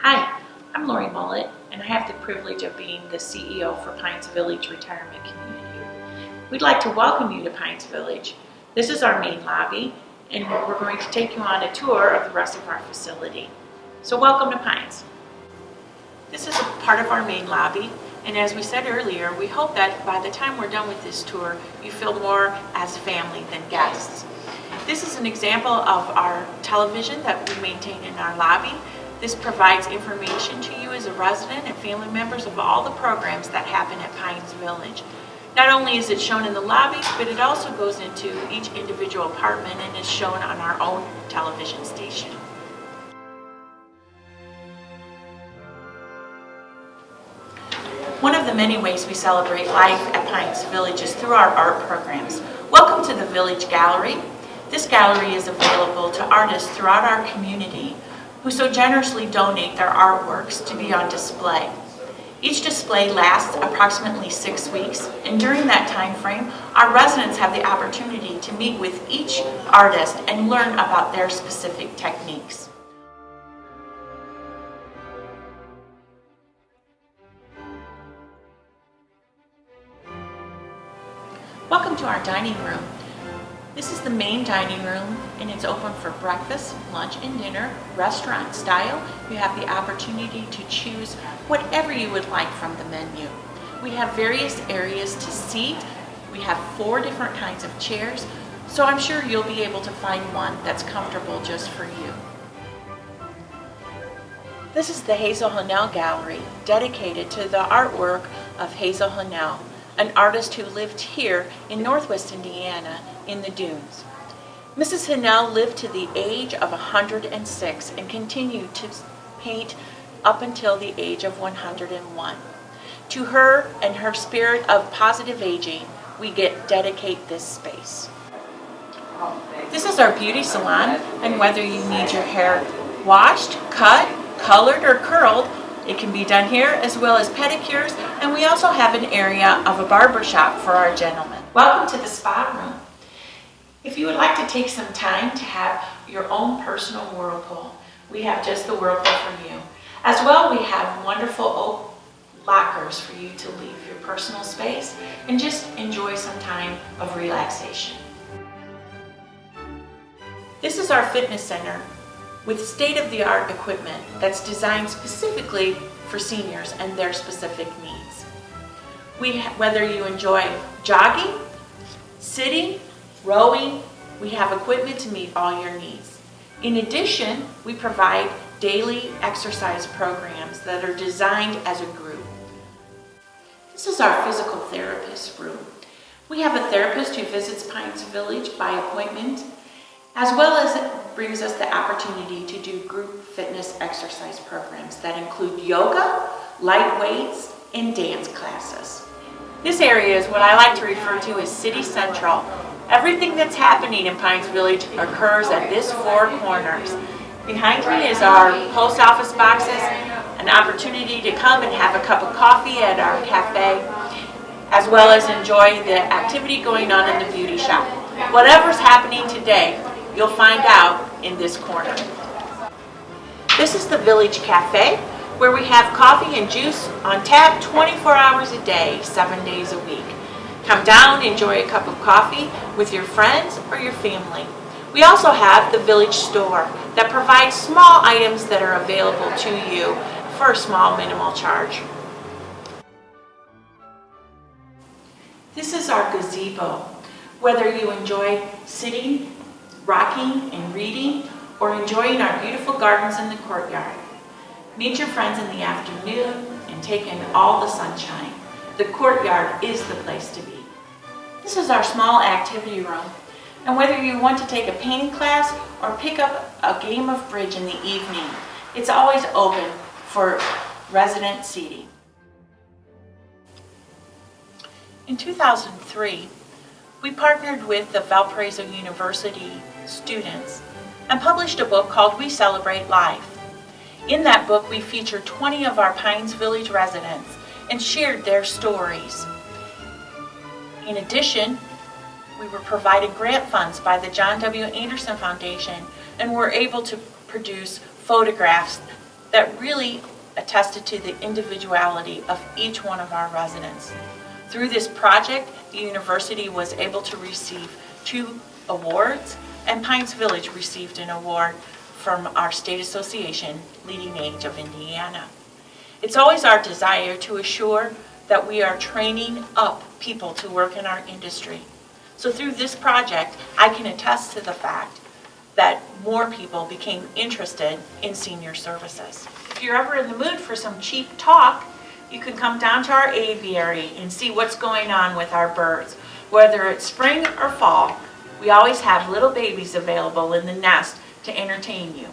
Hi, I'm Lori Mullet, and I have the privilege of being the CEO for Pines Village Retirement Community. We'd like to welcome you to Pines Village. This is our main lobby, and we're going to take you on a tour of the rest of our facility. So welcome to Pines. This is a part of our main lobby, and as we said earlier, we hope that by the time we're done with this tour, you feel more as family than guests. This is an example of our television that we maintain in our lobby. This provides information to you as a resident and family members of all the programs that happen at Pines Village. Not only is it shown in the lobby, but it also goes into each individual apartment and is shown on our own television station. One of the many ways we celebrate life at Pines Village is through our art programs. Welcome to the Village Gallery. This gallery is available to artists throughout our community who so generously donate their artworks to be on display. Each display lasts approximately 6 weeks, and during that time frame, our residents have the opportunity to meet with each artist and learn about their specific techniques. Welcome to our dining room. This is the main dining room, and it's open for breakfast, lunch, and dinner, restaurant style. You have the opportunity to choose whatever you would like from the menu. We have various areas to seat. We have 4 different kinds of chairs, so I'm sure you'll be able to find one that's comfortable just for you. This is the Hazel Honnell Gallery, dedicated to the artwork of Hazel Honnell, an artist who lived here in Northwest Indiana in the dunes. Mrs. Honnell lived to the age of 106 and continued to paint up until the age of 101. To her and her spirit of positive aging, we dedicate this space. This is our beauty salon, and whether you need your hair washed, cut, colored, or curled, it can be done here, as well as pedicures, and we also have an area of a barber shop for our gentlemen. Welcome to the spa room. If you would like to take some time to have your own personal whirlpool, we have just the whirlpool for you. As well, we have wonderful oak lockers for you to leave your personal space and just enjoy some time of relaxation. This is our fitness center with state-of-the-art equipment that's designed specifically for seniors and their specific needs. Whether you enjoy jogging, sitting, rowing, we have equipment to meet all your needs. In addition, we provide daily exercise programs that are designed as a group. This is our physical therapist room. We have a therapist who visits Pines Village by appointment, as well as it brings us the opportunity to do group fitness exercise programs that include yoga, light weights, and dance classes. This area is what I like to refer to as City Central. Everything that's happening in Pines Village occurs at this 4 corners. Behind me is our post office boxes, an opportunity to come and have a cup of coffee at our cafe, as well as enjoy the activity going on in the beauty shop. Whatever's happening today, you'll find out in this corner. This is the Village Cafe, where we have coffee and juice on tap 24 hours a day, 7 days a week. Come down, enjoy a cup of coffee with your friends or your family. We also have the Village Store that provides small items that are available to you for a small minimal charge. This is our gazebo. Whether you enjoy sitting, rocking, and reading, or enjoying our beautiful gardens in the courtyard, meet your friends in the afternoon and take in all the sunshine. The courtyard is the place to be. This is our small activity room, and whether you want to take a painting class or pick up a game of bridge in the evening, it's always open for resident seating. In 2003, we partnered with the Valparaiso University students and published a book called We Celebrate Life. In that book, we featured 20 of our Pines Village residents and shared their stories. In addition, we were provided grant funds by the John W. Anderson Foundation and were able to produce photographs that really attested to the individuality of each one of our residents. Through this project, the university was able to receive 2 awards, and Pines Village received an award from our state association, Leading Age of Indiana. It's always our desire to assure that we are training up people to work in our industry. So through this project, I can attest to the fact that more people became interested in senior services. If you're ever in the mood for some cheap talk, you can come down to our aviary and see what's going on with our birds. Whether it's spring or fall, we always have little babies available in the nest to entertain you.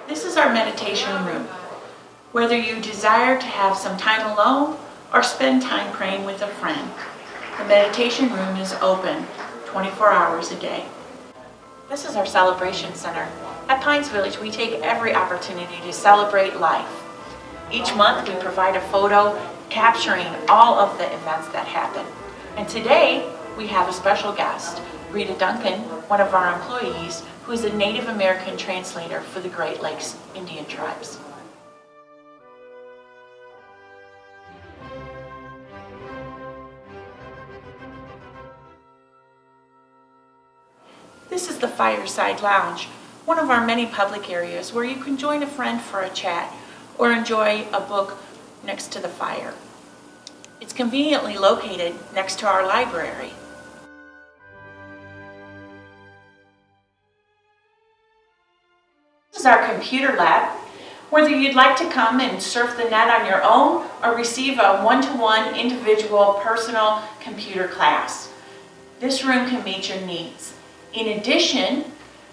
This is our meditation room. Whether you desire to have some time alone or spend time praying with a friend, the meditation room is open 24 hours a day. This is our celebration center. At Pines Village, we take every opportunity to celebrate life. Each month, we provide a photo capturing all of the events that happen. And today, we have a special guest, Rita Duncan, one of our employees, who is a Native American translator for the Great Lakes Indian tribes. This is the Fireside Lounge, one of our many public areas where you can join a friend for a chat or enjoy a book next to the fire. It's conveniently located next to our library. This is our computer lab. Whether you'd like to come and surf the net on your own or receive a one-to-one individual personal computer class, this room can meet your needs. In addition,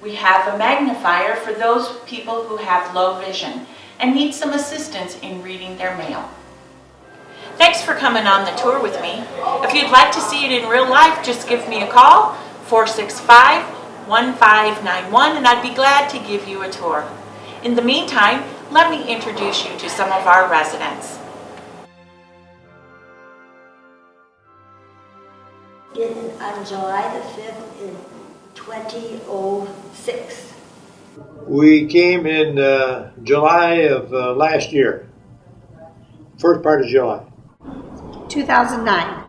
we have a magnifier for those people who have low vision and need some assistance in reading their mail. Thanks for coming on the tour with me. If you'd like to see it in real life, just give me a call, 465-1591, and I'd be glad to give you a tour. In the meantime, let me introduce you to some of our residents. On July the 5th in 2006. We came in July of last year, first part of July. 2009. I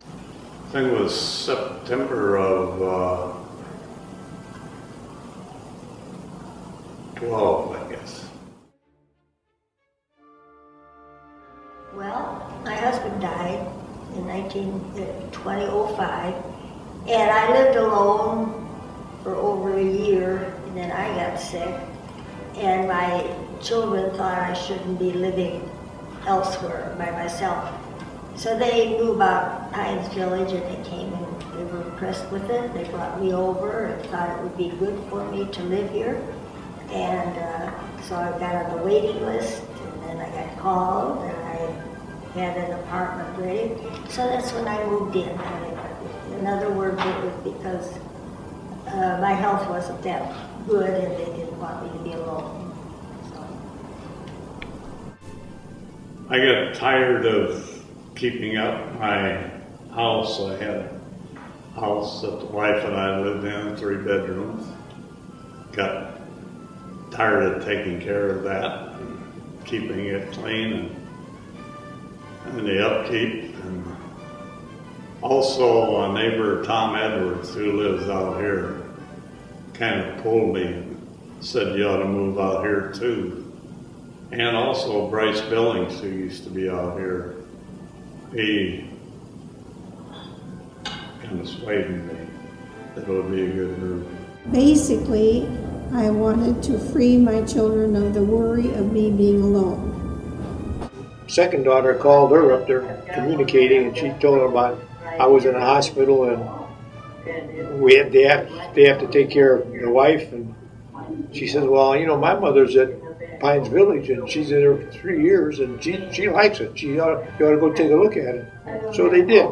think it was September of 12, I guess. Well, my husband died in 2005, and I lived alone for over a year, and then I got sick, and my children thought I shouldn't be living elsewhere by myself. So they knew about Pines Village, and they came and they were impressed with it. They brought me over and thought it would be good for me to live here. And so I got on the waiting list, and then I got called, and I had an apartment ready. So that's when I moved in. In other words, it was because my health wasn't that good, and they didn't want me to be alone. So. I got tired of keeping up my house. I had a house that the wife and I lived in, 3 bedrooms. Got tired of taking care of that, and keeping it clean, and the upkeep. And also, a neighbor, Tom Edwards, who lives out here, kind of pulled me and said, you ought to move out here too. And also Bryce Billings, who used to be out here, he kind of swayed me that it would be a good move. Basically, I wanted to free my children of the worry of me being alone. Second daughter called her up there communicating, and she told her about I was in a hospital and they have to take care of the wife. And she says, well, you know, my mother's at Pines Village and she's in there for 3 years and she likes it. You ought to go take a look at it. So they did.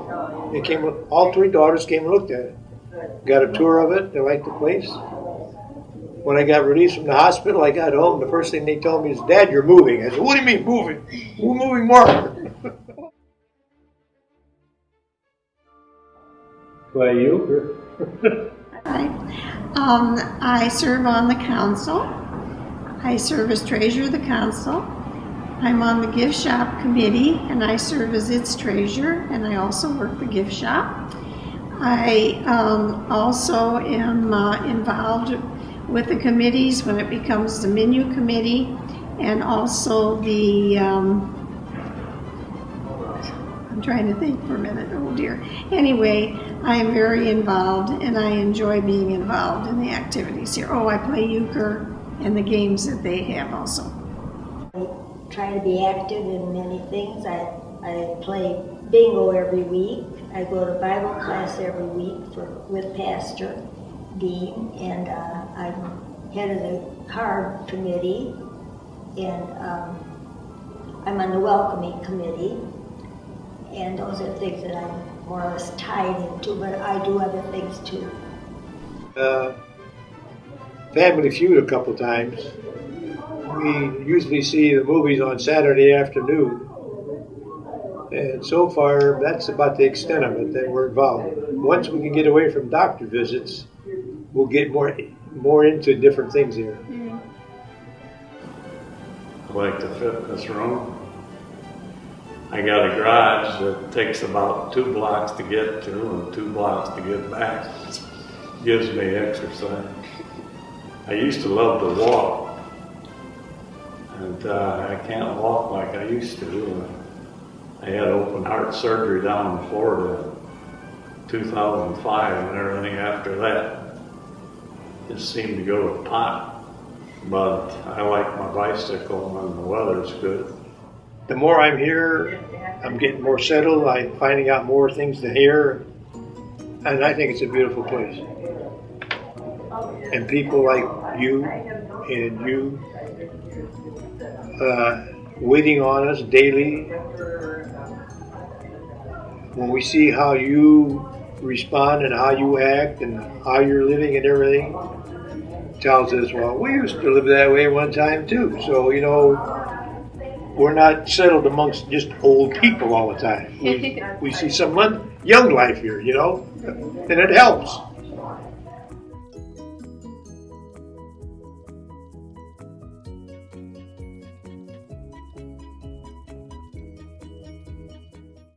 They came. All 3 daughters came and looked at it. Got a tour of it. They liked the place. when I got released from the hospital, I got home. The first thing they told me is, "Dad, you're moving." I said, "What do you mean moving? We're moving more." Why you? Hi. I serve on the council. I serve as treasurer of the council. I'm on the gift shop committee, and I serve as its treasurer, and I also work the gift shop. I also am involved with the committees when it becomes the menu committee, and also the I'm trying to think for a minute. Oh dear. Anyway, I am very involved, and I enjoy being involved in the activities here. Oh, I play euchre and the games that they have also. I try to be active in many things. I play bingo every week. I go to Bible class every week with Pastor Dean, and I'm head of the card committee, and I'm on the welcoming committee. And those are things that I'm more or less tied into, but I do other things too. Family Feud a couple times. We usually see the movies on Saturday afternoon. And so far, that's about the extent of it that we're involved. Once we can get away from doctor visits, we'll get more into different things here. I like the fitness room. I got a garage that takes about 2 blocks to get to and 2 blocks to get back. Gives me exercise. I used to love to walk, and I can't walk like I used to. I had open heart surgery down in Florida in 2005, and everything after that just seemed to go to pot. But I like my bicycle when the weather's good. The more I'm here, I'm getting more settled. I'm finding out more things to hear, and I think it's a beautiful place. And people like you and you waiting on us daily. When we see how you respond and how you act and how you're living and everything, tells us, well, we used to live that way one time too. So, you know, we're not settled amongst just old people all the time. We see some young life here, you know, and it helps.